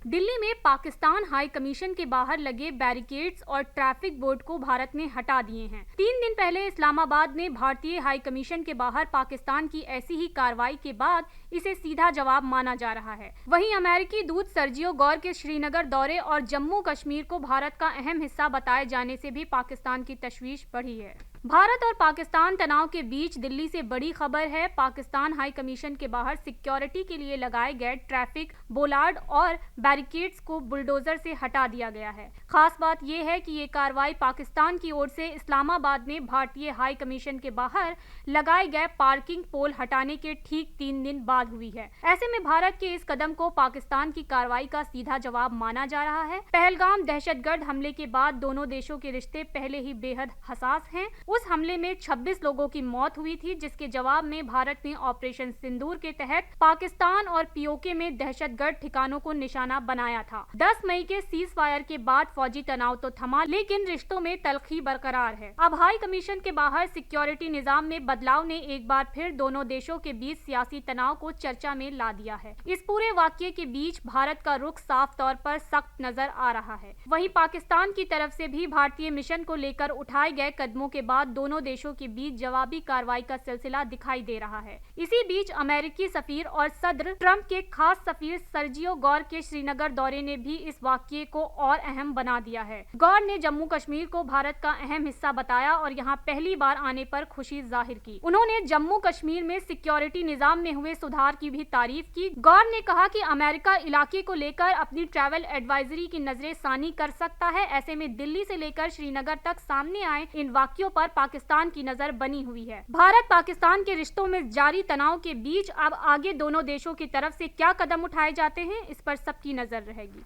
दिल्ली में Pakistan high commission के बाहर लगे बैरिकेड्स और ट्रैफिक बोर्ड को भारत ने हटा दिए हैं। 3 दिन पहले इस्लामाबाद में भारतीय हाई कमीशन के बाहर पाकिस्तान की ऐसी ही कार्रवाई के बाद इसे सीधा जवाब माना जा रहा है। वहीं अमेरिकी दूत सर्जियो गौर के श्रीनगर दौरे और जम्मू कश्मीर को भारत का अहम हिस्सा बताए जाने से भी पाकिस्तान की तशवीश बढ़ी है। भारत और पाकिस्तान तनाव के बीच दिल्ली से बड़ी खबर है। पाकिस्तान हाई कमीशन के बाहर सिक्योरिटी के लिए लगाए गए ट्रैफिक बोलार्ड और बैरिकेड्स को बुलडोजर से हटा दिया गया है। खास बात यह है कि ये कार्रवाई पाकिस्तान की ओर से इस्लामाबाद में भारतीय हाई कमीशन के बाहर लगाए गए पार्किंग पोल हटाने के ठीक 3 दिन बाद हुई है। ऐसे में भारत के इस कदम को पाकिस्तान की कार्रवाई का सीधा जवाब माना जा रहा है। पहलगाम दहशतगर्द हमले के बाद दोनों देशों के रिश्ते पहले ही बेहद हसास हैं। उस हमले में 26 लोगों की मौत हुई थी, जिसके जवाब में भारत ने ऑपरेशन सिंदूर के तहत पाकिस्तान और पीओके में दहशतगर्द ठिकानों को निशाना बनाया था। 10 मई के सीज फायर के बाद फौजी तनाव तो थमा, लेकिन रिश्तों में तल्खी बरकरार है। अब हाई कमीशन के बाहर सिक्योरिटी निजाम में बदलाव ने एक बार फिर दोनों देशों के बीच सियासी तनाव को चर्चा में ला दिया है। इस पूरे वाकये के बीच भारत का रुख साफ तौर पर सख्त नजर आ रहा है। वहीं पाकिस्तान की तरफ से भी भारतीय मिशन को लेकर उठाए गए कदमों के बाद दोनों देशों के बीच जवाबी कार्रवाई का सिलसिला दिखाई दे रहा है। इसी बीच अमेरिकी सफीर और सदर ट्रंप के खास सफीर सर्जियो गौर के श्रीनगर दौरे ने भी इस वाकये को और अहम बना दिया है। गौर ने जम्मू कश्मीर को भारत का अहम हिस्सा बताया और यहाँ पहली बार आने पर खुशी जाहिर की। उन्होंने जम्मू कश्मीर में सिक्योरिटी निजाम में हुए सुधार की भी तारीफ की। गौर ने कहा कि अमेरिका इलाके को लेकर अपनी ट्रैवल एडवाइजरी की नजरें सानी कर सकता है। ऐसे में दिल्ली से लेकर श्रीनगर तक सामने आए इन वाकयों पर पाकिस्तान की नजर बनी हुई है। भारत पाकिस्तान के रिश्तों में जारी तनाव के बीच अब आगे दोनों देशों की तरफ से क्या कदम उठाए जाते हैं, इस पर सबकी नजर रहेगी।